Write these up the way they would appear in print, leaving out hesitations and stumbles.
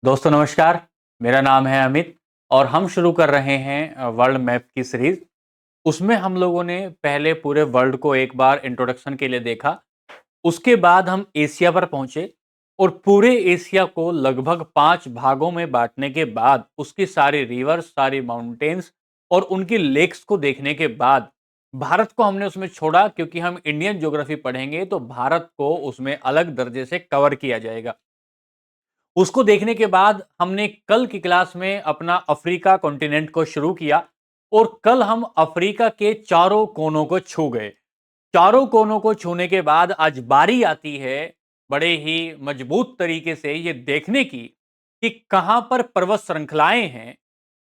दोस्तों नमस्कार। मेरा नाम है अमित और हम शुरू कर रहे हैं वर्ल्ड मैप की सीरीज। उसमें हम लोगों ने पहले पूरे वर्ल्ड को एक बार इंट्रोडक्शन के लिए देखा। उसके बाद हम एशिया पर पहुंचे और पूरे एशिया को लगभग 5 भागों में बांटने के बाद उसकी सारी रिवर्स, सारी माउंटेन्स और उनकी लेक्स को देखने के बाद भारत को हमने उसमें छोड़ा, क्योंकि हम इंडियन ज्योग्राफी पढ़ेंगे तो भारत को उसमें अलग दर्जे से कवर किया जाएगा। उसको देखने के बाद हमने कल की क्लास में अपना अफ्रीका कॉन्टिनेंट को शुरू किया और कल हम अफ्रीका के चारों कोनों को छू गए। चारों कोनों को छूने के बाद आज बारी आती है बड़े ही मजबूत तरीके से ये देखने की कि कहां पर पर्वत श्रृंखलाएं हैं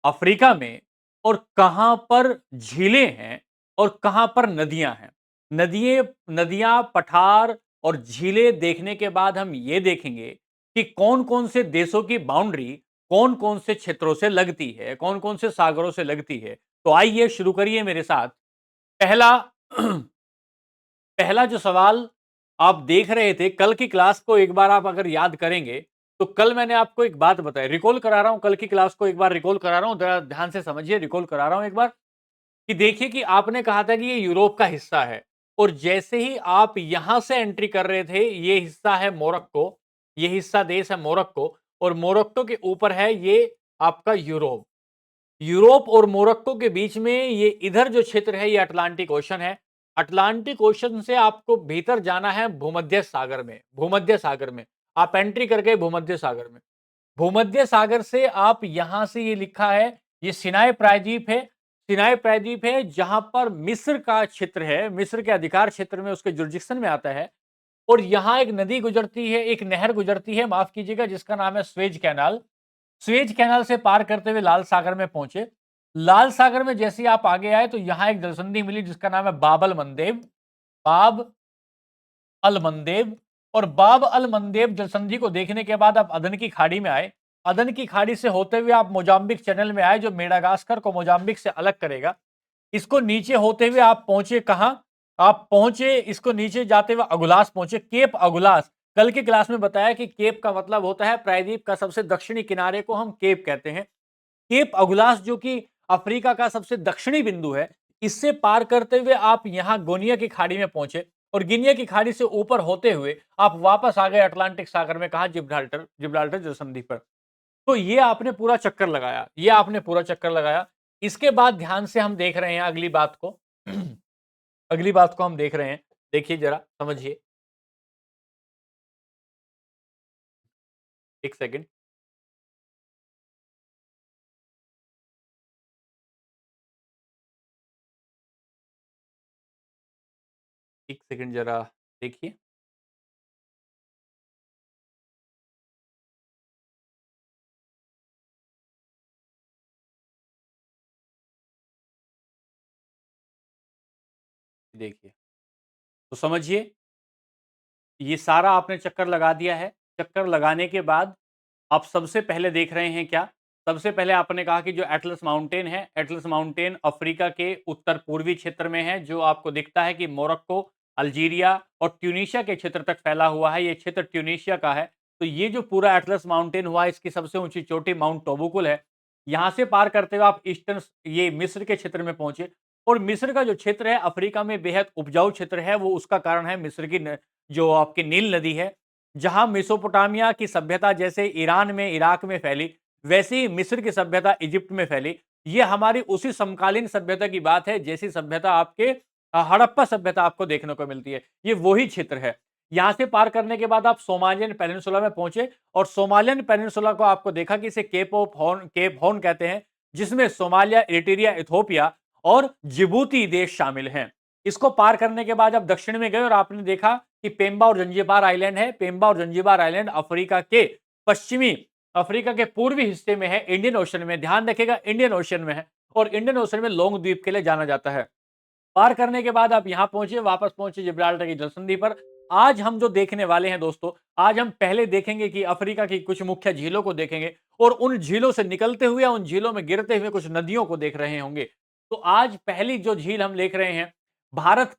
अफ्रीका में और कहां पर झीलें हैं और कहां पर नदियां हैं। नदियां नदियां पठार और झीलें देखने के बाद हम ये देखेंगे कि कौन कौन से देशों की बाउंड्री कौन कौन से क्षेत्रों से लगती है, कौन कौन से सागरों से लगती है। तो आइए शुरू करिए मेरे साथ। पहला पहला जो सवाल आप देख रहे थे कल की क्लास को एक बार आप अगर याद करेंगे तो कल मैंने आपको एक बात बताई, रिकॉल करा रहा हूं, कल की क्लास को एक बार रिकॉल करा रहा हूं, जरा ध्यान से समझिए, रिकॉल करा रहा हूं एक बार। कि देखिए कि आपने कहा था कि ये यूरोप का हिस्सा है और जैसे ही आप यहां से एंट्री कर रहे थे, ये हिस्सा है मोरक्को, ये हिस्सा देश है मोरक्को और मोरक्को के ऊपर है ये आपका यूरोप। यूरोप और मोरक्को के बीच में ये इधर जो क्षेत्र है ये अटलांटिक ओशन है। अटलांटिक ओशन से आपको भीतर जाना है भूमध्य सागर में। भूमध्य सागर में आप एंट्री करके भूमध्य सागर में, भूमध्य सागर से आप यहां से ये लिखा है, ये सिनाई प्रायद्वीप है। सिनाई प्रायद्वीप है जहां पर मिस्र का क्षेत्र है, मिस्र के अधिकार क्षेत्र में उसके जुरिडिक्शन में आता है। और यहां एक नदी गुजरती है, एक नहर गुजरती है, माफ कीजिएगा, जिसका नाम है स्वेज कैनाल। स्वेज कैनाल से पार करते हुए लाल सागर में पहुंचे। लाल सागर में जैसे ही आप आगे आए तो यहां एक जलसंधि मिली जिसका नाम है बाब अल मंदेब। बाब अल मंदेब। और बाब अल मंदेब जलसंधि को देखने के बाद आप अदन की खाड़ी में आए। अदन की खाड़ी से होते हुए आप मोजाम्बिक चैनल में आए जो मेडागास्कर को मोजाम्बिक से अलग करेगा। इसको नीचे होते हुए आप पहुंचे कहां? आप पहुंचे, इसको नीचे जाते हुए अगुलास पहुंचे, केप अगुलास। कल की क्लास में बताया कि केप का मतलब होता है प्रायद्वीप का सबसे दक्षिणी किनारे को हम केप कहते हैं। केप अगुलास जो कि अफ्रीका का सबसे दक्षिणी बिंदु है, इससे पार करते हुए आप यहां गोनिया की खाड़ी में पहुंचे और गिनिया की खाड़ी से ऊपर होते हुए आप वापस आ गए अटलांटिक सागर में, कहा जिब्राल्टर, जिब्राल्टर जलसंधि पर। तो ये आपने पूरा चक्कर लगाया, ये आपने पूरा चक्कर लगाया। इसके बाद ध्यान से हम देख रहे हैं अगली बात को। अगली बात को हम देख रहे हैं, देखिए जरा समझिए। एक सेकंड, एक सेकंड जरा देखिए। देखिए तो समझिए, ये सारा आपने चक्कर लगा दिया है। चक्कर लगाने के बाद आप सबसे पहले देख रहे हैं क्या? सबसे पहले आपने कहा कि जो एटलस माउंटेन है, एटलस माउंटेन अफ्रीका के उत्तर पूर्वी क्षेत्र में है, जो आपको दिखता है कि मोरक्को, अल्जीरिया और ट्यूनीशिया के क्षेत्र तक फैला हुआ है। ये क्षेत्र ट्यूनीशिया का है। तो ये जो पूरा एटलस माउंटेन हुआ, इसकी सबसे ऊंची चोटी माउंट टोबुकुल है। यहां से पार करते हुए आप ईस्टर्न, ये मिस्र के क्षेत्र में पहुंचे। और मिस्र का जो क्षेत्र है अफ्रीका में बेहद उपजाऊ क्षेत्र है, वो उसका कारण है मिस्र की जो आपकी नील नदी है। जहां मेसोपोटामिया की सभ्यता जैसे ईरान में, इराक में फैली, वैसे ही मिस्र की सभ्यता इजिप्ट में फैली। ये हमारी उसी समकालीन सभ्यता की बात है जैसी सभ्यता आपके हड़प्पा सभ्यता आपको देखने को मिलती है। ये वही क्षेत्र है। यहां से पार करने के बाद आप सोमालियन पेनिनसुला में पहुंचे और सोमालियन पेनिनसुला को आपको देखा कि इसे Cape of Horn, Cape Horn कहते हैं, जिसमें सोमालिया, इरिट्रिया, इथोपिया और जिबूती देश शामिल हैं। इसको पार करने के बाद आप दक्षिण में गए और आपने देखा कि पेम्बा और जंजीबार आइलैंड है। पेम्बा और जंजीबार आइलैंड अफ्रीका के पश्चिमी, अफ्रीका के पूर्वी हिस्से में है, इंडियन ओशन में। ध्यान रखिएगा, इंडियन ओशन में है और इंडियन ओशन में लोंग द्वीप के लिए जाना जाता है। पार करने के बाद आप यहां पहुंचे, वापस पहुंचे जिब्राल्टर की जलसंधि पर। आज हम जो देखने वाले हैं दोस्तों, आज हम पहले देखेंगे कि अफ्रीका की कुछ मुख्य झीलों को देखेंगे और उन झीलों से निकलते हुए, उन झीलों में गिरते हुए कुछ नदियों को देख रहे होंगे। तो आज पहली जो झील हम देख रहे हैं, भारत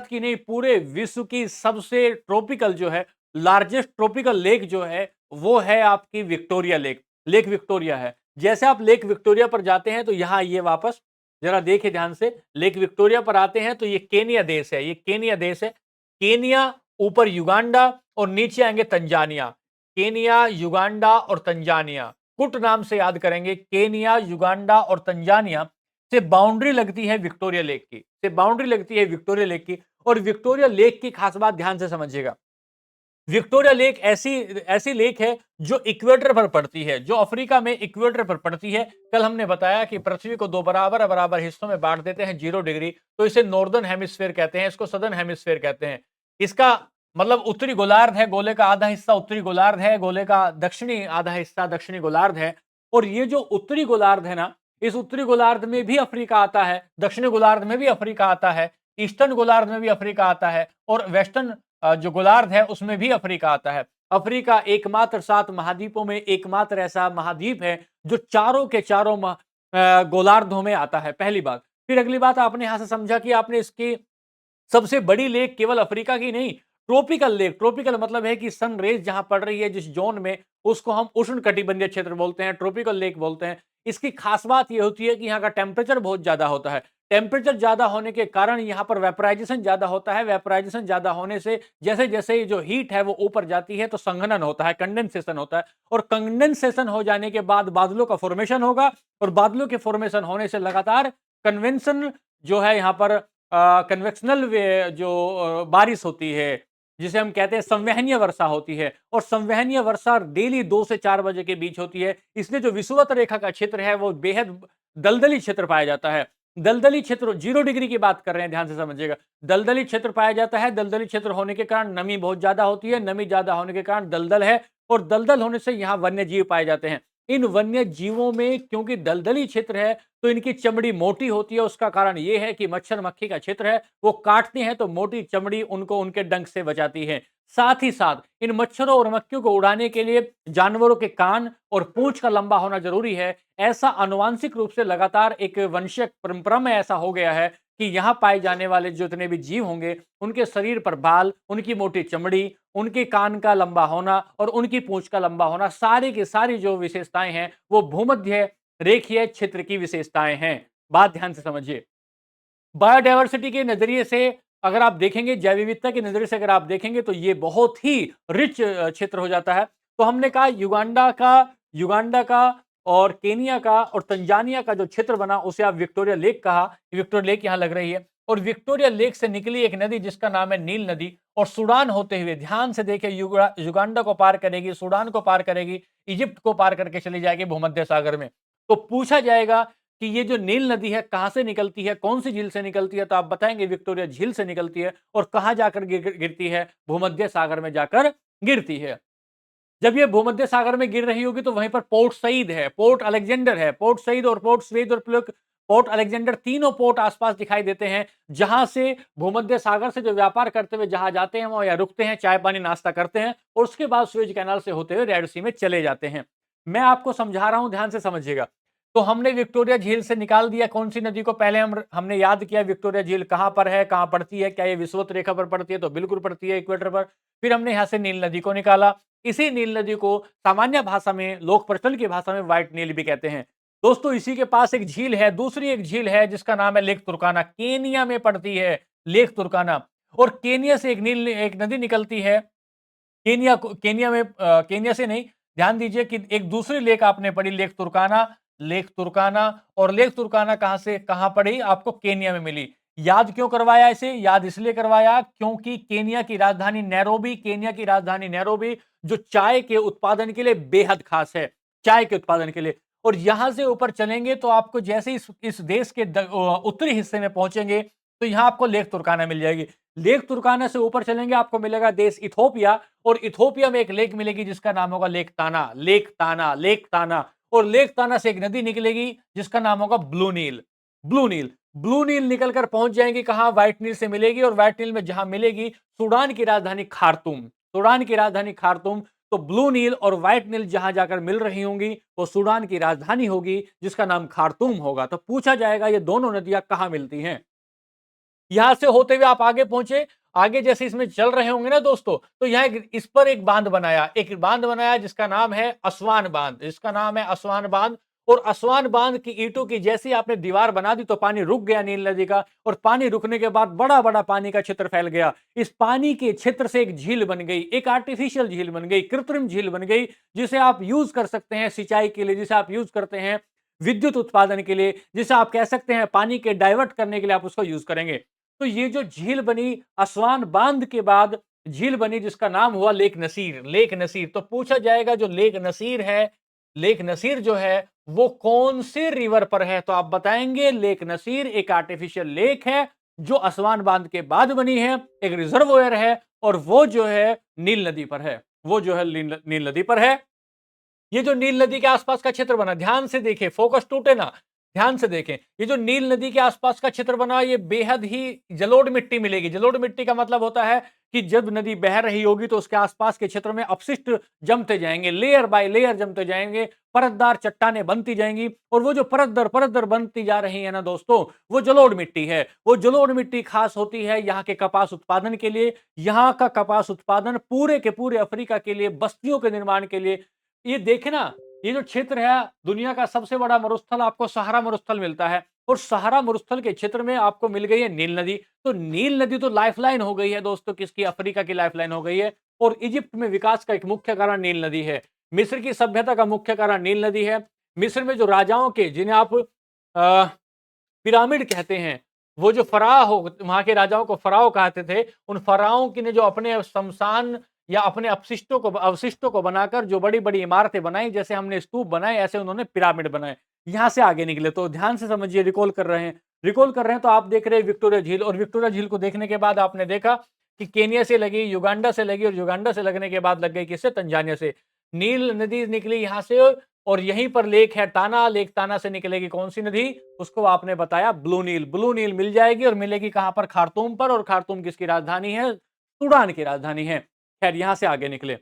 की नहीं पूरे विश्व की सबसे ट्रॉपिकल जो है, लार्जेस्ट ट्रॉपिकल लेक जो है, वो है आपकी विक्टोरिया लेक, लेक विक्टोरिया है। जैसे आप लेक विक्टोरिया पर जाते हैं तो यहाँ आइए वापस, जरा देखिए ध्यान से, लेक विक्टोरिया पर आते हैं तो ये केनिया देश है, ये केनिया देश है। केनिया, ऊपर युगांडा और नीचे आएंगे तंजानिया। केनिया, युगांडा और तंजानिया, कुट नाम से याद करेंगे, केनिया, युगांडा और तंजानिया से बाउंड्री लगती है विक्टोरिया लेक की, से बाउंड्री लगती है विक्टोरिया लेक की। और विक्टोरिया लेक की खास बात ध्यान से समझिएगा, विक्टोरिया लेक ऐसी ऐसी लेक है जो इक्वेटर पर पड़ती है, जो अफ्रीका में इक्वेटर पर पड़ती है। कल हमने बताया कि पृथ्वी को दो बराबर बराबर हिस्सों में बांट देते हैं 0 डिग्री, तो इसे नॉर्दर्न हेमिस्फेयर कहते हैं, इसको सदर्न हेमिस्फेयर कहते हैं। इसका मतलब उत्तरी गोलार्ध है, गोले का आधा हिस्सा उत्तरी गोलार्ध है, गोले का दक्षिणी आधा हिस्सा दक्षिणी गोलार्ध है। और ये जो उत्तरी गोलार्ध है ना, इस उत्तरी गोलार्ध में भी अफ्रीका आता है, दक्षिणी गोलार्ध में भी अफ्रीका आता है, ईस्टर्न गोलार्ध में भी अफ्रीका आता है, और वेस्टर्न जो गोलार्ध है उसमें भी अफ्रीका आता है। अफ्रीका एकमात्र 7 महाद्वीपों में एकमात्र ऐसा महाद्वीप है जो चारों के चारों गोलार्धों में आता है, पहली बात। फिर अगली बात, आपने यहां से समझा कि आपने इसकी सबसे बड़ी लेक केवल अफ्रीका की नहीं, ट्रॉपिकल लेक, ट्रॉपिकल मतलब है कि सन रेज जहां पड़ रही है जिस जोन में, उसको हम उष्ण कटिबंधीय क्षेत्र बोलते हैं, ट्रॉपिकल लेक बोलते हैं। इसकी खास बात यह होती है कि यहाँ का टेम्परेचर बहुत ज्यादा होता है। टेम्परेचर ज्यादा होने के कारण यहाँ पर वेपराइजेशन ज्यादा होता है। वेपराइजेशन ज्यादा होने से जैसे जैसे जो हीट है वो ऊपर जाती है तो संघनन होता है, कंडेंसेशन होता है, और कंडेंसेशन हो जाने के बाद बादलों का फॉर्मेशन होगा, और बादलों के फॉर्मेशन होने से लगातार कन्वेंशन जो है यहाँ पर कन्वेक्शनल जो बारिश होती है, जिसे हम कहते हैं संवहनीय वर्षा होती है, और संवहनीय वर्षा डेली 2 से 4 बजे के बीच होती है। इसलिए जो विषुवत रेखा का क्षेत्र है वो बेहद दलदली क्षेत्र पाया जाता है। दलदली क्षेत्र 0 डिग्री की बात कर रहे हैं, ध्यान से समझिएगा। दलदली क्षेत्र पाया जाता है, दलदली क्षेत्र होने के कारण नमी बहुत ज्यादा होती है, नमी ज्यादा होने के कारण दलदल है, और दलदल होने से यहाँ वन्य जीव पाए जाते हैं। इन वन्य जीवों में क्योंकि दलदली क्षेत्र है तो इनकी चमड़ी मोटी होती है। उसका कारण यह है कि मच्छर मक्खी का क्षेत्र है, वो काटते हैं तो मोटी चमड़ी उनको उनके डंक से बचाती है। साथ ही साथ इन मच्छरों और मक्खियों को उड़ाने के लिए जानवरों के कान और पूंछ का लंबा होना जरूरी है। ऐसा आनुवांशिक रूप से लगातार एक वंशीय परंपरा में ऐसा हो गया है कि यहाँ पाए जाने वाले जितने भी जीव होंगे उनके शरीर पर बाल, उनकी मोटी चमड़ी, उनके कान का लंबा होना और उनकी पूंछ का लंबा होना, सारी की सारी जो विशेषताएं हैं वो भूमध्य रेखीय क्षेत्र की विशेषताएं हैं। बात ध्यान से समझिए। बायोडायवर्सिटी के नजरिए से अगर आप देखेंगे, जैव विविधता के नजरिए से अगर आप देखेंगे तो ये बहुत ही रिच क्षेत्र हो जाता है। तो हमने कहा युगांडा का और केनिया का और तंजानिया का जो क्षेत्र बना उसे आप विक्टोरिया लेक कहा। विक्टोरिया लेक यहां लग रही है, और विक्टोरिया लेक से निकली एक नदी जिसका नाम है नील नदी, और सूडान होते हुए, ध्यान से देखिए, युगांडा को पार करेगी, सूडान को पार करेगी, इजिप्ट को पार करके चली जाएगी भूमध्य सागर में। तो पूछा जाएगा कि ये जो नील नदी है कहां से निकलती है, कौन सी झील से निकलती है, तो आप बताएंगे विक्टोरिया झील से निकलती है। और कहां जाकर गिरती है, भूमध्य सागर में जाकर गिरती है। जब ये भूमध्य सागर में गिर रही होगी तो वहीं पर पोर्ट सईद है, पोर्ट अलेक्जेंडर है, पोर्ट सईद और पोर्ट स्वेद और पोर्ट अलेक्जेंडर, तीनों पोर्ट आसपास दिखाई देते हैं, जहां से भूमध्य सागर से जो व्यापार करते हुए जहां जाते हैं वहां या रुकते हैं, चाय पानी नाश्ता करते हैं, और उसके बाद स्वेज कैनाल से होते हुए रेड सी में चले जाते हैं। मैं आपको समझा रहा हूं, ध्यान से समझिएगा। तो हमने विक्टोरिया झील से निकाल दिया कौन सी नदी को, पहले हमने याद किया विक्टोरिया झील कहां पर है, कहां पड़ती है, क्या ये विषुवत रेखा पर पड़ती है, तो बिल्कुल पड़ती है इक्वेटर पर। फिर हमने यहां से नील नदी को निकाला। इसी नील नदी को सामान्य भाषा में, लोक प्रचलन की भाषा में व्हाइट नील भी कहते हैं। दोस्तों इसी के पास एक झील है, दूसरी एक झील है जिसका नाम है लेक तुर्काना, केनिया में पड़ती है लेक तुर्काना। और केनिया से एक नदी निकलती है, केनिया में केनिया से नहीं, ध्यान दीजिए कि एक दूसरी लेक आपने पढ़ी, लेक तुर्काना, लेक तुर्काना। और लेक तुर्काना कहां से कहां पड़ी, आपको केनिया में मिली। याद क्यों करवाया इसे, याद इसलिए करवाया क्योंकि केनिया की राजधानी नैरोबी, केनिया की राजधानी नैरोबी जो चाय के उत्पादन के लिए बेहद खास है, चाय के उत्पादन के लिए। और यहां से ऊपर चलेंगे तो आपको जैसे इस देश के उत्तरी हिस्से में पहुंचेंगे तो यहां आपको लेक तुर्काना मिल जाएगी। लेक तुर्काना से ऊपर चलेंगे आपको मिलेगा देश इथोपिया, और इथोपिया में एक लेक मिलेगी जिसका नाम होगा लेक ताना, लेक ताना, लेक ताना। और लेक ताना से एक नदी निकलेगी जिसका नाम होगा ब्लू नील, ब्लू नील। ब्लू नील निकलकर पहुंच जाएंगी कहां, व्हाइट नील से मिलेगी, और व्हाइट नील में जहां मिलेगी सूडान की राजधानी खार्तूम, सूडान की राजधानी खार्तूम। तो ब्लू नील और व्हाइट नील जहां जाकर मिल रही होंगी वो सूडान की राजधानी होगी जिसका नाम खार्तूम होगा। तो पूछा जाएगा ये दोनों नदियां कहां मिलती हैं। यहां से होते हुए आप आगे पहुंचे आगे जैसे इसमें चल रहे होंगे ना दोस्तों, तो यहाँ इस पर एक बांध बनाया जिसका नाम है असवान बांध, जिसका नाम है असवान बांध। और असवान बांध की ईंटों की जैसी आपने दीवार बना दी तो पानी रुक गया नील नदी का, और पानी रुकने के बाद बड़ा बड़ा पानी का क्षेत्र फैल गया। इस पानी के क्षेत्र से एक झील बन गई, एक आर्टिफिशियल झील बन गई, कृत्रिम झील बन गई, जिसे आप यूज कर सकते हैं सिंचाई के लिए, जिसे आप यूज करते हैं विद्युत उत्पादन के लिए, जिसे आप कह सकते हैं पानी के डाइवर्ट करने के लिए आप उसको यूज करेंगे। तो ये जो झील बनी असवान बांध के बाद, झील बनी जिसका नाम हुआ लेक नसीर। लेक नसीर, तो पूछा जाएगा जो लेक नसीर है, लेक नसीर जो है वो कौन से रिवर पर है, तो आप बताएंगे लेक नसीर एक आर्टिफिशियल लेक है जो असवान बांध के बाद बनी है, एक रिजर्वोयर है, और वो जो है नील नदी पर है, वो जो है नील नदी पर है। ये जो नील नदी के आसपास का क्षेत्र बना, ध्यान से देखें, फोकस टूटे ना, ध्यान से देखें। ये जो नील नदी के आसपास का क्षेत्र बना, ये बेहद ही जलोढ़ मिट्टी मिलेगी। जलोढ़ मिट्टी का मतलब होता है कि जब नदी बह रही होगी तो उसके आसपास के क्षेत्र में अपशिष्ट जमते जाएंगे, लेयर बाय लेयर जमते जाएंगे, परतदार चट्टानें बनती जाएंगी, और वो जो परत दर बनती जा रही है ना दोस्तों, वो जलोढ़ मिट्टी है। वो जलोढ़ मिट्टी खास होती है यहाँ के कपास उत्पादन के लिए। यहाँ का कपास उत्पादन पूरे के पूरे अफ्रीका के लिए, बस्तियों के निर्माण के लिए। ये देखे ना, ये जो क्षेत्र है, दुनिया का सबसे बड़ा मरुस्थल आपको सहारा मरुस्थल मिलता है, और सहारा मरुस्थल के क्षेत्र में आपको मिल गई है नील नदी। तो नील नदी तो लाइफलाइन हो गई है दोस्तों, किसकी? अफ्रीका की लाइफलाइन हो गई है। और इजिप्ट में विकास का एक मुख्य कारण नील नदी है। मिस्र की सभ्यता का मुख्य कारण नील नदी है। मिस्र में जो राजाओं के, जिन्हें आप पिरामिड कहते हैं, वो जो फराह हो, वहां के राजाओं को फराओ कहते थे, उन फराओं की ने जो अपने शमशान या अपने अवशिष्टों को बनाकर जो बड़ी बड़ी इमारतें बनाई, जैसे हमने स्तूप बनाए, ऐसे उन्होंने पिरामिड बनाए। यहां से आगे निकले, तो ध्यान से समझिए, रिकॉल कर रहे हैं तो आप देख रहे हैं विक्टोरिया झील, और विक्टोरिया झील को देखने के बाद आपने देखा कि केनिया से लगी, युगांडा से लगी, और युगांडा से लगने के बाद लग गई किससे? तंजानिया से। नील नदी निकली यहां से, और यहीं पर लेक है टाना, लेक टाना से निकलेगी कौन सी नदी? उसको आपने बताया ब्लू नील। ब्लू नील मिल जाएगी, और मिलेगी कहां पर? खार्तूम पर। और खार्तूम किसकी राजधानी है? सूडान की राजधानी है। खैर, यहां से आगे निकले,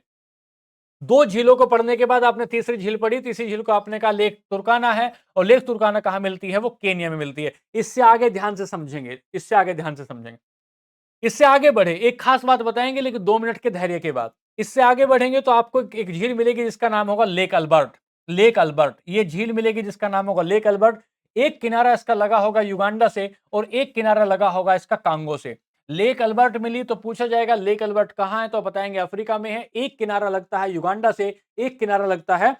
दो झीलों को पढ़ने के बाद आपने तीसरी झील पढ़ी। तीसरी झील को आपने कहा लेक तुर्काना है, और लेक तुर्काना कहां मिलती है? वो केनिया में मिलती है। इससे आगे ध्यान से समझेंगे, इससे आगे ध्यान से समझेंगे। इससे आगे बढ़े, एक खास बात बताएंगे लेकिन 2 मिनट के धैर्य के बाद। इससे आगे बढ़ेंगे तो आपको एक झील मिलेगी जिसका नाम होगा लेक अल्बर्ट। लेक अल्बर्ट, ये झील मिलेगी जिसका नाम होगा लेक अल्बर्ट। एक किनारा इसका लगा होगा युगांडा से, और एक किनारा लगा होगा इसका कांगो से। लेक अल्बर्ट मिली तो पूछा जाएगा लेक अल्बर्ट कहां है, तो बताएंगे अफ्रीका में है। एक किनारा लगता है युगांडा से, एक किनारा लगता है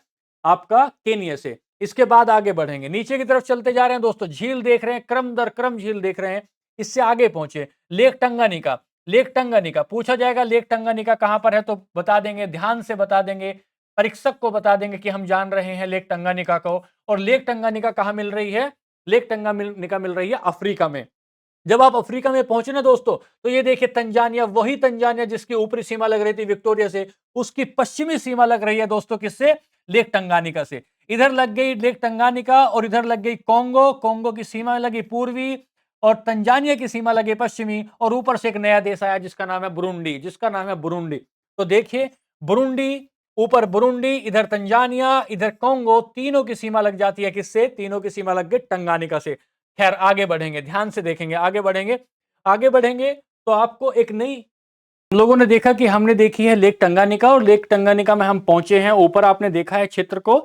आपका केनिया से। इसके बाद आगे बढ़ेंगे, नीचे की तरफ चलते जा रहे हैं दोस्तों, झील देख रहे हैं, क्रम दर क्रम झील देख रहे हैं। इससे आगे पहुंचे, लेक टंगानिका। लेक टंगानिका पूछा जाएगा लेक टंगानिका कहां पर है, तो बता देंगे, ध्यान से बता देंगे, परीक्षक को बता देंगे कि हम जान रहे हैं लेक टंगानिका को। और लेक टंगानिका कहां मिल रही है? लेक टंगानिका मिल रही है अफ्रीका में। जब आप अफ्रीका में पहुंचे ना दोस्तों, तो ये देखिए तंजानिया, वही तंजानिया जिसकी ऊपरी सीमा लग रही थी विक्टोरिया से, उसकी पश्चिमी सीमा लग रही है दोस्तों किससे? लेक टंगानिका से। इधर लग गई लेक टंगानिका, और इधर लग गई कोंगो। कोंगो की सीमा लगी पूर्वी, और तंजानिया की सीमा लगी पश्चिमी, और ऊपर से एक नया देश आया जिसका नाम है बुरुंडी, जिसका नाम है बुरुंडी। तो देखिए, बुरुंडी, ऊपर बुरुंडी, इधर तंजानिया, इधर कोंगो, तीनों की सीमा लग जाती है किससे? तीनों की सीमा लग गई टंगानिका से। खैर, आगे बढ़ेंगे, ध्यान से देखेंगे, आगे बढ़ेंगे। आगे बढ़ेंगे तो आपको एक नई, हम लोगों ने देखा कि हमने देखी है लेक टंगानिका, और लेक टंगानिका में हम पहुंचे हैं। ऊपर आपने देखा है क्षेत्र को,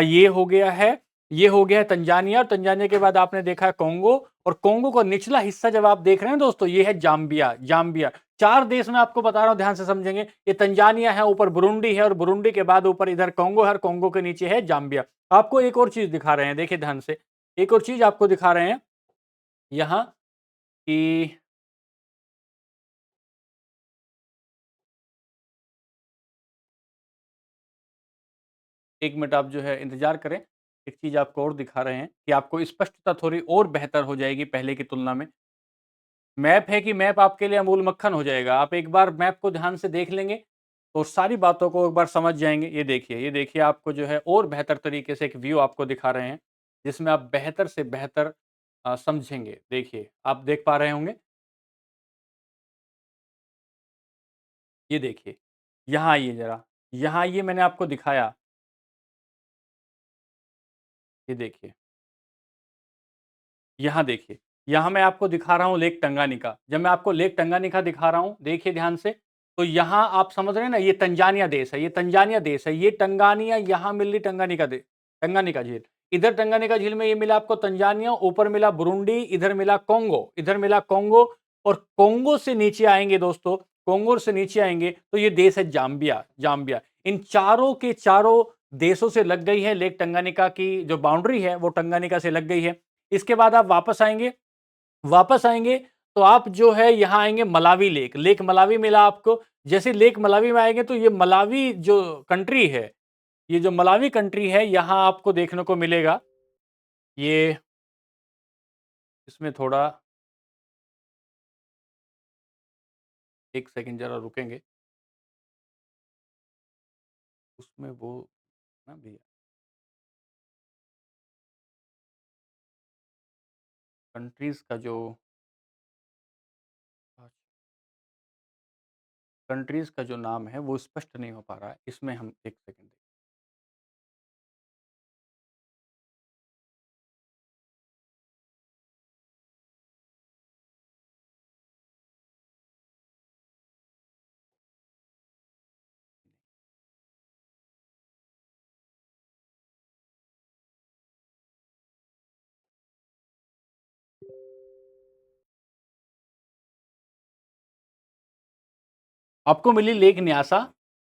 ये हो गया है, ये हो गया है तंजानिया, और तंजानिया के बाद आपने देखा है कोंगो, और कोंगो का निचला हिस्सा जब आप देख रहे हैं दोस्तों, ये है जाम्बिया। जाम्बिया, 4 देश मैं आपको बता रहा हूं, ध्यान से समझेंगे। ये तंजानिया है, ऊपर बुरुंडी है, और बुरुंडी के बाद ऊपर इधर कोंगो है, और कोंगो के नीचे है जाम्बिया। आपको एक और चीज दिखा रहे हैं, देखिए ध्यान से, एक और चीज आपको दिखा रहे हैं यहां कि, 1 मिनट आप जो है इंतजार करें। एक चीज आपको और दिखा रहे हैं कि आपको स्पष्टता थोड़ी और बेहतर हो जाएगी पहले की तुलना में। मैप है कि मैप आपके लिए अमूल मक्खन हो जाएगा। आप एक बार मैप को ध्यान से देख लेंगे तो सारी बातों को एक बार समझ जाएंगे। ये देखिए आपको जो है और बेहतर तरीके से एक व्यू आपको दिखा रहे हैं, जिसमें आप बेहतर से बेहतर समझेंगे। देखिए, आप देख पा रहे होंगे, ये देखिए, यहाँ आइए जरा, यहाँ आइए, मैंने आपको दिखाया, ये देखिए, यहाँ देखिए। यहाँ मैं आपको दिखा रहा हूँ लेक टंगानिका। जब मैं आपको लेक टंगानिका दिखा रहा हूँ, देखिए ध्यान से, तो यहाँ आप समझ रहे हैं ना, ये तंजानिया देश है, ये तंजानिया देश है, ये टंगानिया, यहाँ मिल रही टंगानिका झील। इधर टंगानिका झील में ये मिला आपको तंजानिया, ऊपर मिला बुरुंडी, इधर मिला कोंगो, और कोंगो से नीचे आएँगे दोस्तों, कोंगो से नीचे आएँगे तो ये देश है जाम्बिया, जाम्बिया। इन चारों के चारों देशों से लग गई है लेक टंगानिका की जो बाउंड्री है, वो टंगानिका से लग गई है। इसके बाद आप वापस आएँगे तो आप जो है यहाँ आएँगे मलावी लेक, लेक मलावी मिला आपको। जैसे लेक मलावी में आएँगे तो ये मलावी जो कंट्री है, ये जो मलावी कंट्री है, यहाँ आपको देखने को मिलेगा। ये इसमें थोड़ा 1 सेकंड ज़रा रुकेंगे। उसमें वो ना भैया, कंट्रीज़ का जो कंट्रीज़ का जो नाम है वो स्पष्ट नहीं हो पा रहा है। इसमें हम 1 सेकंड। आपको मिली लेक न्यासा,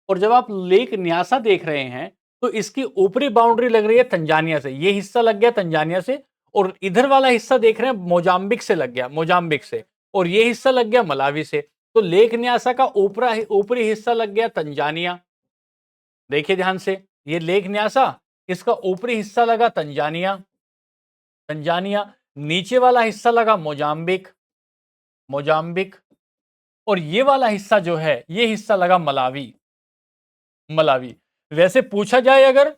और जब आप लेक न्यासा देख रहे हैं तो इसकी ऊपरी बाउंड्री लग रही है तंजानिया से, ये हिस्सा लग गया तंजानिया से, और इधर वाला हिस्सा देख रहे हैं मोजाम्बिक से लग गया, मोजाम्बिक से, और ये हिस्सा लग गया मलावी से। तो लेक न्यासा का ऊपरी हिस्सा लग गया तंजानिया। देखिए ध्यान से, ये लेक न्यासा, इसका ऊपरी हिस्सा लगा तंजानिया, तंजानिया, नीचे वाला हिस्सा लगा मोजाम्बिक, मोजाम्बिक, और ये वाला हिस्सा जो है, ये हिस्सा लगा मलावी, मलावी। वैसे पूछा जाए अगर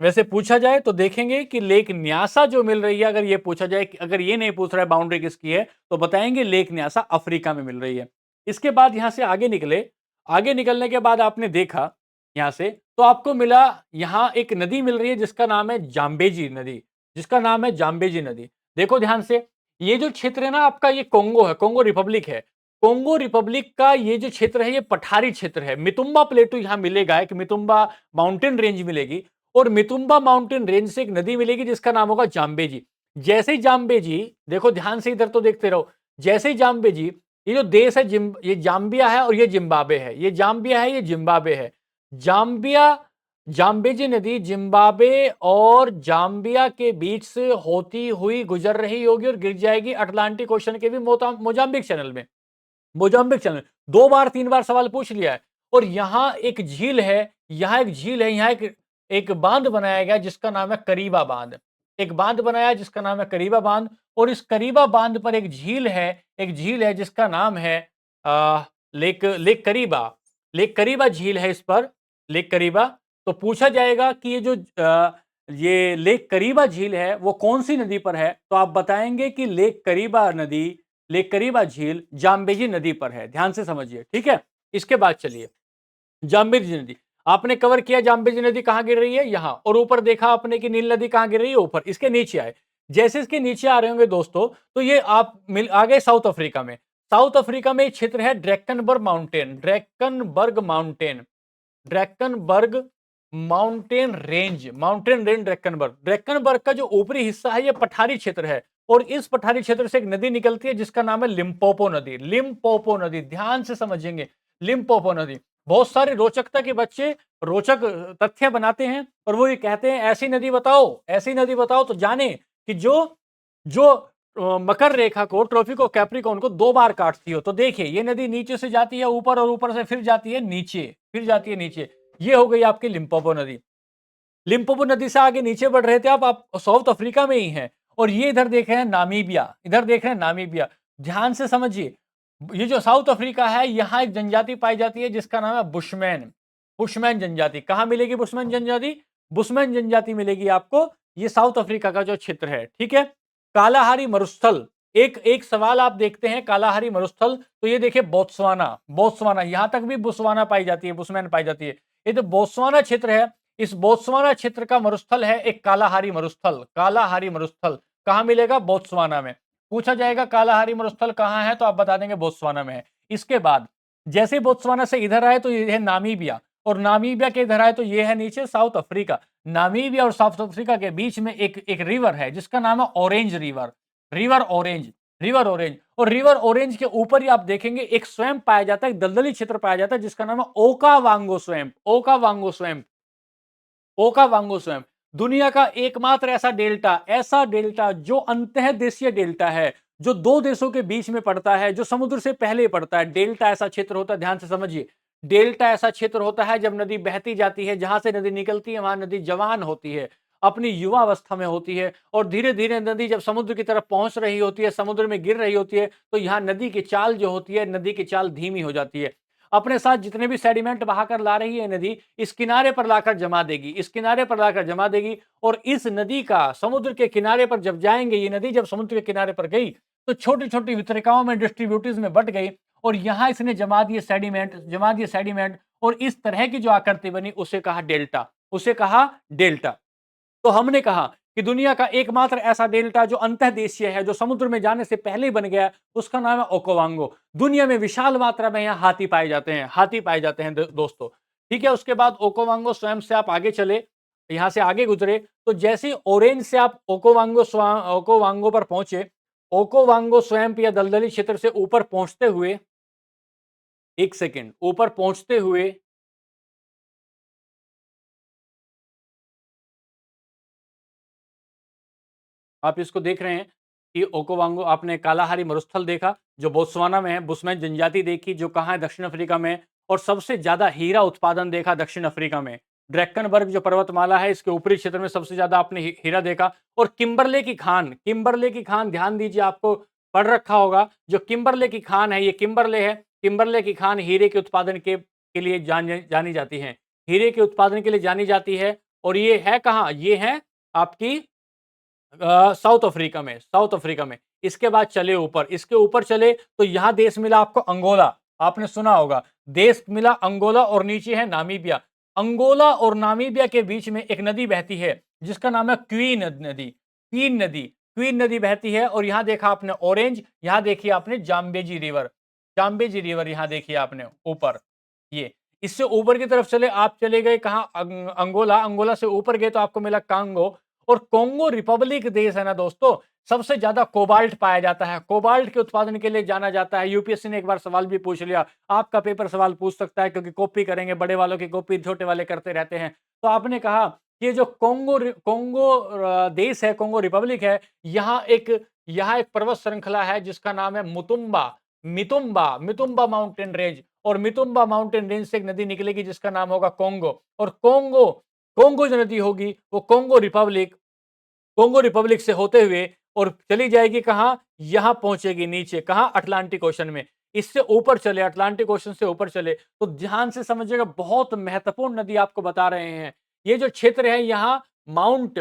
वैसे पूछा जाए तो देखेंगे कि लेक न्यासा जो मिल रही है, अगर ये पूछा जाए कि अगर ये नहीं पूछ रहा है बाउंड्री किसकी है, तो बताएंगे लेक न्यासा अफ्रीका में मिल रही है। इसके बाद यहां से आगे निकले, आगे निकलने के बाद आपने देखा यहां से, तो आपको मिला यहां एक नदी मिल रही है जिसका नाम है जाम्बेजी नदी, जिसका नाम है जाम्बेजी नदी। देखो ध्यान से, ये जो क्षेत्र है ना आपका, ये कोंगो है, कोंगो रिपब्लिक है। कोंगो रिपब्लिक का ये जो क्षेत्र है, ये पठारी क्षेत्र है। मितुम्बा प्लेटू यहां मिलेगा, एक मितुम्बा माउंटेन रेंज मिलेगी, और मितुम्बा माउंटेन रेंज से एक नदी मिलेगी जिसका नाम होगा जाम्बेजी। जैसे ही जाम्बेजी, देखो ध्यान से इधर तो देखते रहो, जैसे ही जाम्बेजी, ये जो देश है ये जाम्बिया है और ये जिम्बाब्वे है, ये जाम्बिया है, ये जिम्बाब्वे है। जाम्बिया, जाम्बेजी नदी जिम्बाब्वे और जाम्बिया के बीच से होती हुई गुजर रही होगी और गिर जाएगी अटलांटिक ओशन के भी मोजाम्बिक चैनल में, मोजाम्बिक चैनल। 2 बार 3 बार सवाल पूछ लिया है। और यहां एक झील है, यहां एक झील है, यहां एक बांध बनाया गया जिसका नाम है करीबा बांध। एक बांध बनाया जिसका नाम है करीबा बांध, और इस करीबा बांध पर एक झील है जिसका नाम है लेक लेक करीबा, लेक करीबा झील है इस पर, लेक करीबा। तो पूछा जाएगा कि ये लेक करीबा झील है वो कौन सी नदी पर है, तो आप बताएंगे कि लेक करीबा झील जाम्बेजी नदी पर है। ध्यान से समझिए, ठीक है। इसके बाद चलिए, जाम्बेजी नदी आपने कवर किया, जाम्बेजी नदी कहां गिर रही है, यहां, और ऊपर देखा आपने कि नील नदी कहां गिर रही है, ऊपर। इसके नीचे आए, जैसे इसके नीचे आ रहे होंगे दोस्तों, तो ये आप मिल आ गए साउथ अफ्रीका में। साउथ अफ्रीका में एक क्षेत्र है ड्रैकनबर्ग माउंटेन, ड्रैकनबर्ग माउंटेन, ड्रैकनबर्ग माउंटेन रेंज ड्रैकनबर्ग। ड्रैकनबर्ग का जो ऊपरी हिस्सा है, ये पठारी क्षेत्र है, और इस पठारी क्षेत्र से एक नदी निकलती है जिसका नाम है लिम्पोपो नदी, लिम्पोपो नदी। ध्यान से समझेंगे, लिम्पोपो नदी। बहुत सारे रोचकता के बच्चे रोचक तथ्य बनाते हैं, और वो ये कहते हैं ऐसी नदी बताओ, ऐसी नदी बताओ, तो जाने कि जो जो मकर रेखा को, ट्रॉफी को, कैप्रिकॉर्न को 2 बार काटती हो। तो देखिए, ये नदी नीचे से जाती है ऊपर, और ऊपर से फिर जाती है नीचे, फिर जाती है नीचे। ये हो गई आपकी लिम्पोपो नदी। लिम्पोपो नदी से आगे नीचे बढ़ रहे थे आप साउथ अफ्रीका में ही हैं, और ये इधर देख रहे हैं नामीबिया, इधर देख रहे हैं नामीबिया। ध्यान से समझिए, ये जो साउथ अफ्रीका है, यहां एक जनजाति पाई जाती है जिसका नाम है बुशमैन, बुशमैन जनजाति। कहां मिलेगी बुशमैन जनजाति? बुशमैन जनजाति मिलेगी आपको, ये साउथ अफ्रीका का जो क्षेत्र है, ठीक है। कालाहारी मरुस्थल, एक एक सवाल आप देखते हैं, कालाहारी मरुस्थल, तो ये देखिए बोत्सवाना, बोत्सवाना, यहां तक भी बुसवाना पाई जाती है, बुशमैन पाई जाती है। ये तो बोत्सवाना क्षेत्र है, इस बोत्सवाना क्षेत्र का मरुस्थल है एक कालाहारी मरुस्थल, कालाहारी मरुस्थल कहां मिलेगा? बोत्सवाना में। पूछा जाएगा कालाहारी मरुस्थल कहाँ है, तो आप बता देंगे बोत्सवाना में है। इसके बाद जैसे बोत्सवाना से इधर आए तो ये है नामीबिया, और नामीबिया के इधर आए तो ये है नीचे साउथ अफ्रीका। नामीबिया और साउथ अफ्रीका के बीच में एक रिवर है जिसका नाम है orange river, river orange, river orange. और रिवर ऑरेंज के ऊपर ही आप देखेंगे एक स्वैम्प पाया जाता है, एक दलदली क्षेत्र पाया जाता है जिसका नाम है Okavango swamp, Okavango swamp, Okavango swamp. दुनिया का एकमात्र ऐसा डेल्टा जो अंतःदेशीय डेल्टा है, जो दो देशों के बीच में पड़ता है, जो समुद्र से पहले पड़ता है। डेल्टा ऐसा क्षेत्र होता है, ध्यान से समझिए, डेल्टा ऐसा क्षेत्र होता है जब नदी बहती जाती है, जहां से नदी निकलती है वहां नदी जवान होती है, अपनी युवा अवस्था में होती है, और धीरे धीरे नदी जब समुद्र की तरफ पहुंच रही होती है, समुद्र में गिर रही होती है, तो यहाँ नदी की चाल जो होती है, नदी की चाल धीमी हो जाती है। अपने साथ जितने भी सेडिमेंट बहाकर ला रही है नदी, इस किनारे पर लाकर जमा देगी, इस किनारे पर लाकर जमा देगी। और इस नदी का समुद्र के किनारे पर जब जाएंगे, ये नदी जब समुद्र के किनारे पर गई तो छोटी छोटी वितरिकाओं में, डिस्ट्रीब्यूटिव में बट गई, और यहां इसने जमा दिए सेडिमेंट, और इस तरह की जो आकृति बनी उसे कहा डेल्टा, उसे कहा डेल्टा। तो हमने कहा कि दुनिया का एकमात्र ऐसा डेल्टा जो अंतःदेशीय है, जो समुद्र में जाने से पहले ही बन गया, उसका नाम है ओकावांगो। दुनिया में विशाल मात्रा में यहाँ हाथी पाए जाते हैं, हाथी पाए जाते हैं दोस्तों। ठीक है, उसके बाद ओकावांगो स्वयं से आप आगे चले, यहां से आगे गुजरे, तो जैसे ऑरेंज से आप ओकोवांगो पर पहुंचे, ओकोवांगो स्वयं या दलदली क्षेत्र से ऊपर पहुंचते हुए, एक सेकेंड, ऊपर पहुंचते हुए आप इसको देख रहे हैं कि ओकोवांगो, आपने कालाहारी मरुस्थल देखा जो बोत्सवाना में है, बुशमैन जनजाति देखी जो कहाँ है, दक्षिण अफ्रीका में, और सबसे ज्यादा हीरा उत्पादन देखा दक्षिण अफ्रीका में। ड्रैकनबर्ग जो पर्वतमाला है, इसके ऊपरी क्षेत्र में सबसे ज्यादा आपने हीरा देखा। और किम्बरले की खान, किम्बरले की खान, ध्यान दीजिए, आपको पढ़ रखा होगा, जो किम्बरले की खान है, ये किम्बरले है, किम्बरले की खान हीरे के उत्पादन के लिए जानी जाती है, हीरे के उत्पादन के लिए जानी जाती है। और ये है कहाँ, ये है आपकी साउथ अफ्रीका में, साउथ अफ्रीका में। इसके बाद चले ऊपर, इसके ऊपर चले तो यहां देश मिला आपको अंगोला, आपने सुना होगा, देश मिला अंगोला, और नीचे है नामीबिया। अंगोला और नामीबिया के बीच में एक नदी बहती है जिसका नाम है क्वीन नदी, क्वीन नदी, क्वीन नदी बहती है। और यहां देखा आपने ऑरेंज, यहां देखिए आपने जाम्बेजी रिवर, जाम्बेजी रिवर यहां देखिए आपने ऊपर। ये इससे ऊपर की तरफ चले, आप चले गए कहा, अंगोला, अंगोला से ऊपर गए तो आपको मिला कांगो। और कोंगो रिपब्लिक देश है ना दोस्तों, सबसे ज्यादा कोबाल्ट पाया जाता है, कोबाल्ट के उत्पादन के लिए जाना जाता है। यूपीएससी ने एक बार सवाल भी पूछ लिया, आपका पेपर सवाल पूछ सकता है, क्योंकि कॉपी करेंगे, बड़े वालों की कॉपी छोटे वाले करते रहते हैं। तो आपने कहा कि जो कोंगो देश है, कोंगो रिपब्लिक है, यहाँ एक पर्वत श्रृंखला है जिसका नाम है मुतुम्बा, मितुम्बा, मितुम्बा माउंटेन रेंज। और मितुम्बा माउंटेन रेंज से एक नदी निकलेगी जिसका नाम होगा कोंगो। और कोंगो, कोंगो जो नदी होगी वो कोंगो रिपब्लिक से होते हुए और चली जाएगी कहां, यहां पहुंचेगी नीचे, कहां, अटलांटिक ओशन में। इससे ऊपर चले, अटलांटिक ओशन से ऊपर चले, तो ध्यान से समझिएगा, बहुत महत्वपूर्ण नदी आपको बता रहे हैं। ये जो क्षेत्र है, यहां माउंट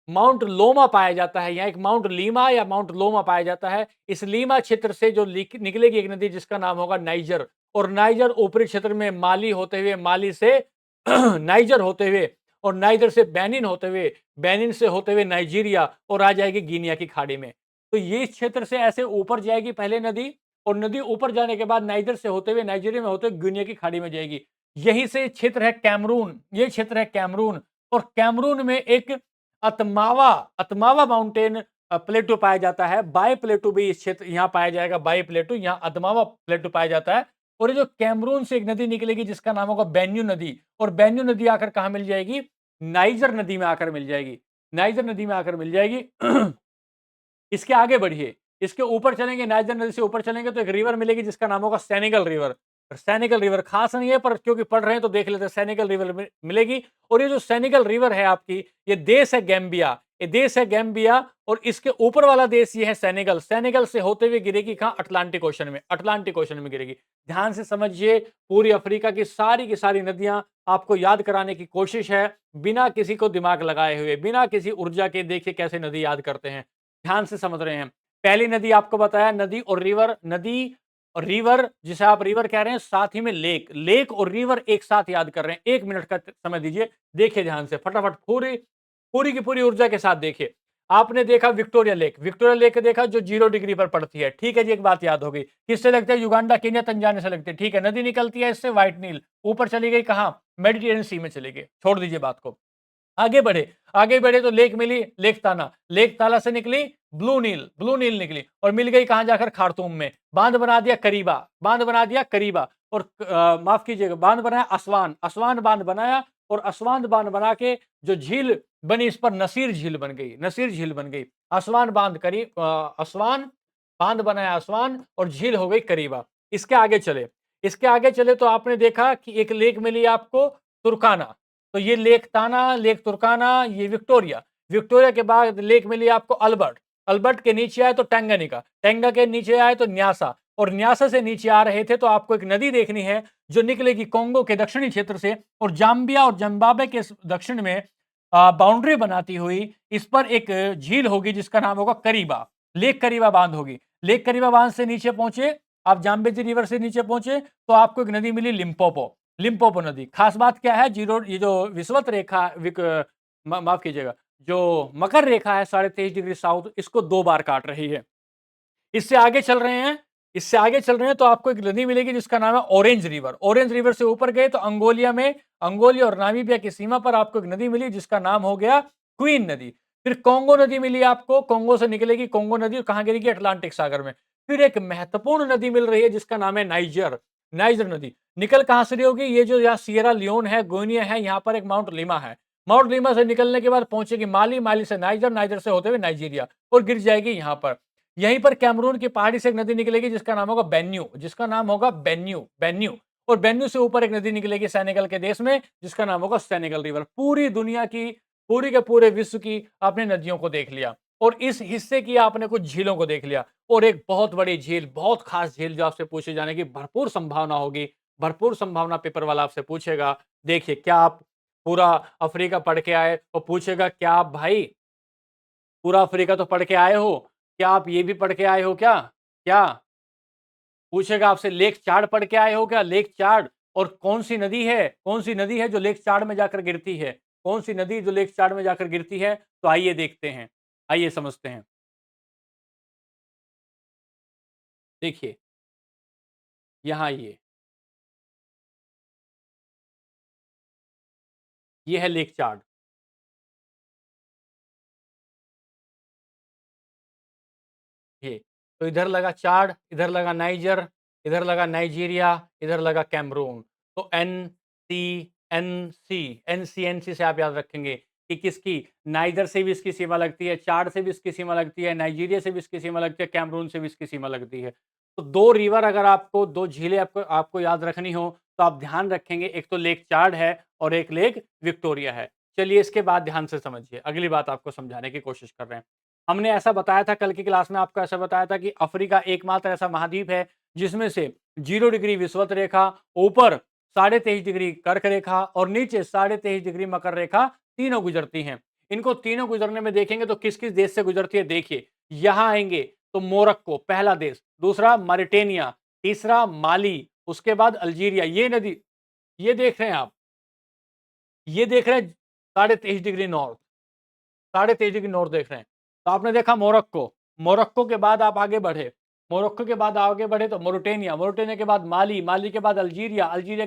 माउंट लोमा पाया जाता है, यहाँ एक माउंट लीमा या माउंट लोमा पाया जाता है। इस लीमा क्षेत्र से जो निकलेगी एक नदी जिसका नाम होगा नाइजर। और नाइजर ऊपरी क्षेत्र में माली होते हुए, माली से नाइजर होते हुए, और नाइजर से बेनिन होते हुए, बेनिन से होते हुए नाइजीरिया, और आ जाएगी गिनिया की खाड़ी में। तो ये क्षेत्र से ऐसे ऊपर जाएगी पहले नदी, और नदी ऊपर जाने के बाद नाइजर से होते हुए, नाइजीरिया में होते हुए गिनिया की खाड़ी में जाएगी। यही से क्षेत्र है कैमरून, ये क्षेत्र है कैमरून। और कैमरून में एक अतमावा, अतमावा माउंटेन प्लेटो पाया जाता है। बाय प्लेटो भी इस क्षेत्र यहाँ पाया जाएगा, बाय प्लेटो, यहाँ अदमावा प्लेटो पाया जाता है। और ये जो कैमरून से एक नदी निकलेगी जिसका नाम होगा बेन्यू नदी, और बेन्यू नदी आकर कहां मिल जाएगी, नाइजर नदी में आकर मिल जाएगी, नाइजर नदी में आकर मिल जाएगी। इसके आगे बढ़िए, इसके ऊपर चलेंगे, नाइजर नदी से ऊपर चलेंगे तो एक रिवर मिलेगी जिसका नाम होगा सेनेगल रिवर। सेनेगल रिवर खास नहीं है, पर क्योंकि पढ़ रहे हैं तो देख लेते हैं, सेनेगल रिवर मिलेगी। और ये जो सेनेगल रिवर है आपकी, ये देश है गैम्बिया, ये देश है गैम्बिया। और इसके ऊपर वाला देश ये है सेनेगल, सेनेगल से होते हुए गिरेगी कहां, अटलांटिक ओशन में, अटलांटिक ओशन में गिरेगी। ध्यान से समझिए, पूरी अफ्रीका की सारी नदियां आपको याद कराने की कोशिश है, बिना किसी को दिमाग लगाए हुए, बिना किसी ऊर्जा के। देखिए कैसे नदी याद करते हैं, ध्यान से समझ रहे हैं। पहली नदी आपको बताया, नदी और रिवर, नदी और रिवर जिसे आप रिवर कह रहे हैं, साथ ही में लेक, लेक और रिवर एक साथ याद कर रहे हैं। 1 मिनट का समय दीजिए, देखिए ध्यान से, फटाफट पूरी पूरी की पूरी ऊर्जा के साथ देखिए। आपने देखा विक्टोरिया लेक देखा जो 0 डिग्री पर पड़ती है। ठीक है जी, एक बात याद हो गई। किससे लगते हैं? युगांडा, केन्या, तंजानिया से लगते हैं। ठीक है, नदी निकलती है इससे, व्हाइट नील। ऊपर चली गई कहाँ? मेडिटेरियन सी में चली गई। छोड़ दीजिए बात को। आगे बढ़े तो लेक मिली, लेक ताला से निकली ब्लू नील निकली और मिल गई कहां जाकर? खार्तूम में। बांध बना दिया करीबा और माफ कीजिएगा, बांध बनाया असवान बांध बनाया और असवान बांध बना के जो झील बनी इस पर नसीर झील बन गई। असवान बांध बनाया असवान और झील हो गई करीबा। इसके आगे चले तो आपने देखा कि एक लेक मिली आपको तुर्काना। तो ये लेक ताना, लेक तुर्काना, ये विक्टोरिया के बाद लेक मिली आपको अल्बर्ट के नीचे आए तो टैंगा के नीचे आए तो न्यासा, और न्यासा से नीचे आ रहे थे तो आपको एक नदी देखनी है जो निकलेगी कोंगो के दक्षिणी क्षेत्र से और जाम्बिया और जिम्बाब्वे के दक्षिण में बाउंड्री बनाती हुई इस पर एक झील होगी जिसका नाम होगा लेक करीबा बांध होगी। लेक करीबा बांध से नीचे पहुंचे आप, जाम्बेजी रिवर से नीचे पहुंचे तो आपको एक नदी मिली लिम्पोपो नदी। खास बात क्या है? ये जो विषुवत रेखा माफ कीजिएगा, जो मकर रेखा है 23.5 डिग्री साउथ, इसको 2 बार काट रही है। इससे आगे चल रहे हैं तो आपको एक नदी मिलेगी जिसका नाम है ऑरेंज रिवर से ऊपर गए तो अंगोलिया और नामीबिया की सीमा पर आपको एक नदी मिली जिसका नाम हो गया क्वीन नदी। फिर कोंगो नदी मिली आपको, कोंगो से निकलेगी कोंगो नदी, कहां गिरेगी? अटलांटिक सागर में। फिर एक महत्वपूर्ण नदी मिल रही है जिसका नाम है नाइजर नदी। निकल कहां से रही होगी? ये जो यहाँ सियरा लियोन है, गोनिया है, यहाँ पर एक माउंट लीमा है। माउंट लीमा से निकलने के बाद पहुंचेगी माली से नाइजर से होते हुए नाइजीरिया और गिर जाएगी यहाँ पर। यहीं पर कैमरून की पहाड़ी से एक नदी निकलेगी जिसका नाम होगा बेन्यू और बेन्यू से ऊपर एक नदी निकलेगी सेनेगल के देश में जिसका नाम होगा सेनेगल रिवर। पूरी दुनिया की, पूरी के पूरे विश्व की आपने नदियों को देख लिया और इस हिस्से की आपने कुछ झीलों को देख लिया और एक बहुत बड़ी झील, बहुत खास झील जो आपसे पूछे जाने की भरपूर संभावना पेपर वाला आपसे पूछेगा। देखिए, क्या आप पूरा अफ्रीका पढ़ के आए और पूछेगा क्या आप भाई पूरा अफ्रीका तो पढ़ के आए हो, क्या आप ये भी पढ़ के आए हो क्या? क्या पूछेगा आपसे लेक चार्ड पढ़ के आए हो क्या? Lake Chad. और कौन सी नदी है जो लेक चार्ड में जाकर गिरती है? कौन सी नदी जो लेक चार्ड में जाकर गिरती है? तो आइए देखते हैं, आइए समझते हैं। देखिए यहाँ ये है लेक चार्ड। ये तो इधर लगा चाड, इधर लगा नाइजर, इधर लगा नाइजीरिया, इधर लगा कैमरून। तो एन सी से आप याद रखेंगे कि किसकी, नाइजर से भी इसकी सीमा लगती है, चाड से भी इसकी सीमा लगती है, नाइजीरिया से भी इसकी सीमा लगती है, कैमरून से भी इसकी सीमा लगती है। तो 2 रिवर अगर आपको, 2 झीलें आपको याद रखनी हो तो आप ध्यान रखेंगे, एक तो लेक चाड है और एक लेक विक्टोरिया है। चलिए इसके बाद ध्यान से समझिए, अगली बात आपको समझाने की कोशिश कर रहे हैं। हमने ऐसा बताया था कल की क्लास में, आपको ऐसा बताया था कि अफ्रीका एकमात्र ऐसा महाद्वीप है जिसमें से 0 डिग्री विषुवत रेखा, ऊपर 23.5 डिग्री कर्क रेखा और नीचे 23.5 डिग्री मकर रेखा तीनों गुजरती हैं। इनको तीनों गुजरने में देखेंगे तो किस किस देश से गुजरती है? देखिए यहां आएंगे तो मोरक्को पहला देश, दूसरा मॉरिटेनिया, तीसरा माली, उसके बाद अल्जीरिया। ये नदी, ये देख रहे हैं आप, ये देख रहे हैं 23.5 डिग्री नॉर्थ, 23.5 डिग्री नॉर्थ देख रहे हैं। तो आपने देखा मोरक्को के बाद आप आगे बढ़े, तो मोरिटेनिया के बाद माली के बाद अल्जीरिया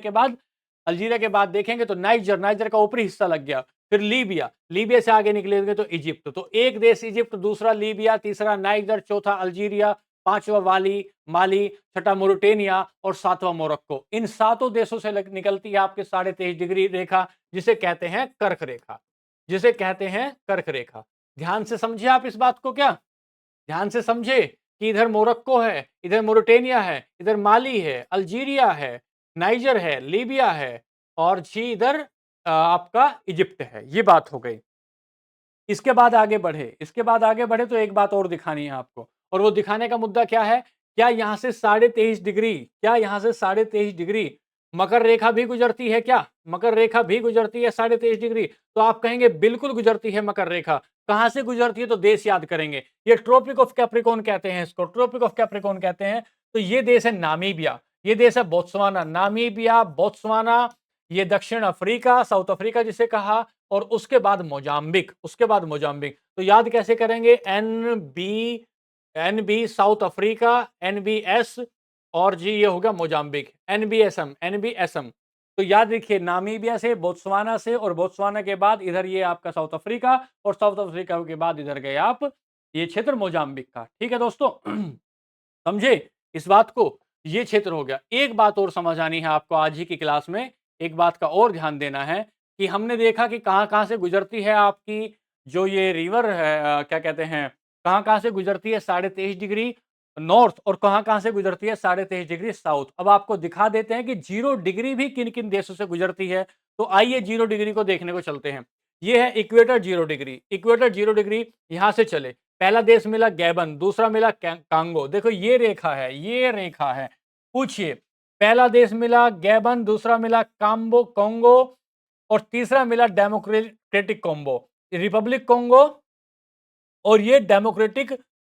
के बाद देखेंगे तो नाइजर का ऊपरी हिस्सा लग गया। फिर लीबिया से आगे निकलेंगे तो इजिप्ट। तो एक देश इजिप्ट, दूसरा लीबिया, तीसरा नाइजर, चौथा अल्जीरिया, पांचवा माली, छठा मोरिटेनिया और सातवां मोरक्को। इन सातों देशों से निकलती है आपके 23.5 डिग्री रेखा जिसे कहते हैं कर्क रेखा। ध्यान से समझिए आप इस बात को, क्या ध्यान से समझे कि इधर मोरक्को है, इधर मोरिटेनिया है, इधर माली है, अल्जीरिया है, नाइजर है, लीबिया है और जी इधर आपका इजिप्ट है। ये बात हो गई। इसके बाद आगे बढ़े तो एक बात और दिखानी है आपको, और वो दिखाने का मुद्दा क्या है? क्या यहां से 23.5 डिग्री मकर रेखा भी गुजरती है? क्या मकर रेखा भी गुजरती है 23.5 डिग्री? तो आप कहेंगे बिल्कुल गुजरती है मकर रेखा। कहां से गुजरती है? तो देश याद करेंगे। ये ट्रॉपिक ऑफ कैप्रिकॉर्न कहते हैं इसको, ट्रॉपिक ऑफ कैप्रिकॉर्न कहते हैं। तो ये देश है नामीबिया, ये देश है बोत्सवाना, नामीबिया, बोत्सवाना, ये दक्षिण अफ्रीका, साउथ अफ्रीका जिसे कहा, और उसके बाद मोजाम्बिक, उसके बाद मोजाम्बिक। तो याद कैसे करेंगे? एनबी साउथ अफ्रीका, एनबीएस और जी ये हो गया मोजाम्बिक, एनबीएसएम, एनबीएसएम। तो याद रखिए नामीबिया से, बोत्सवाना से, और बोत्सवाना के बाद इधर ये आपका साउथ अफ्रीका, और साउथ अफ्रीका के बाद इधर गए आप ये क्षेत्र मोजाम्बिक का। ठीक है दोस्तों? समझे इस बात को? ये क्षेत्र हो गया। एक बात और समझ आनी है आपको आज ही की क्लास में, एक बात का और ध्यान देना है कि हमने देखा कि कहां-कहां से गुजरती है आपकी जो ये रिवर है, क्या कहते हैं, कहां-कहां से गुजरती है 23.5 डिग्री नॉर्थ, और कहां-कहां से गुजरती है 23.5 डिग्री साउथ। अब आपको दिखा देते हैं कि 0 डिग्री भी किन-किन देशों से गुजरती है। तो आइए 0 डिग्री को देखने को चलते हैं। ये है इक्वेटर 0 डिग्री, इक्वेटर 0 डिग्री यहां से चले। पहला देश मिला गैबन, दूसरा मिला कांगो। देखो ये रेखा है, ये रेखा है। पूछिए, पहला देश मिला गैबन, दूसरा मिला काम्बो कोंगो, और तीसरा मिला डेमोक्रेटिक कोंगो, रिपब्लिक कोंगो, और ये डेमोक्रेटिक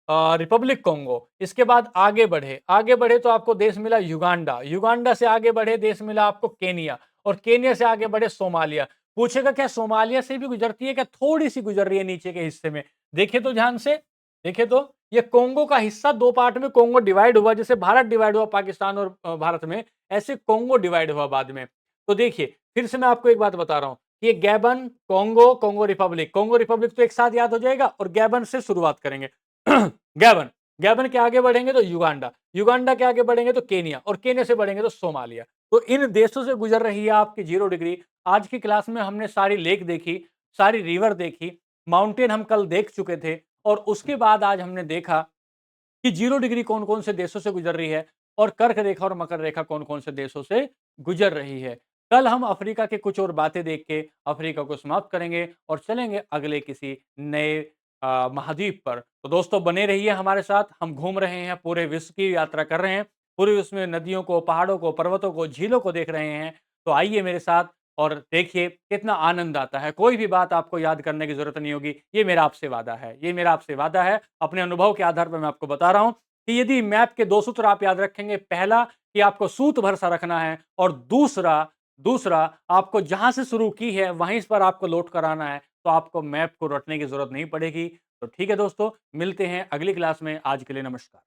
रिपब्लिक कोंगो। इसके बाद आगे बढ़े तो आपको देश मिला युगांडा, युगांडा से आगे बढ़े देश मिला आपको केनिया, और केनिया से आगे बढ़े सोमालिया। पूछेगा क्या सोमालिया से भी गुजरती है क्या? थोड़ी सी गुजर रही है नीचे के हिस्से में। देखे तो ध्यान से, देखे तो ये कोंगो का हिस्सा दो पार्ट में कोंगो डिवाइड हुआ, जैसे भारत डिवाइड हुआ पाकिस्तान और भारत में, ऐसे कोंगो डिवाइड हुआ बाद में। तो देखिए फिर से मैं आपको एक बात बता रहा हूं, ये गैबन, कोंगो, कोंगो रिपब्लिक तो एक साथ याद हो जाएगा, और गैबन से शुरुआत करेंगे। गैबन, गैबन के आगे बढ़ेंगे तो युगांडा, युगांडा के आगे बढ़ेंगे तो केनिया, और केनिया से बढ़ेंगे तो सोमालिया। तो इन देशों से गुजर रही है आपकी 0 डिग्री। आज की क्लास में हमने सारी लेक देखी, सारी रिवर देखी, माउंटेन हम कल देख चुके थे, और उसके बाद आज हमने देखा कि 0 डिग्री कौन-कौन से देशों से गुजर रही है, और कर्क रेखा और मकर रेखा कौन-कौन से देशों से गुजर रही है। कल हम अफ्रीका के कुछ और बातें देख के अफ्रीका को समाप्त करेंगे और चलेंगे अगले किसी नए महाद्वीप पर। तो दोस्तों बने रहिए हमारे साथ, हम घूम रहे हैं, पूरे विश्व की यात्रा कर रहे हैं, पूरे विश्व में नदियों को, पहाड़ों को, पर्वतों को, झीलों को देख रहे हैं। तो आइए मेरे साथ और देखिए कितना आनंद आता है। कोई भी बात आपको याद करने की ज़रूरत नहीं होगी, ये मेरा आपसे वादा है, ये मेरा आपसे वादा है। अपने अनुभव के आधार पर मैं आपको बता रहा हूँ कि यदि मैप के 2 सूत्र आप याद रखेंगे, पहला कि आपको सूत भर सा रखना है, और दूसरा दूसरा आपको जहाँ से शुरू की है वहीं पर आपको लौट कर आना है, तो आपको मैप को रटने की ज़रूरत नहीं पड़ेगी। तो ठीक है दोस्तों, मिलते हैं अगली क्लास में। आज के लिए नमस्कार।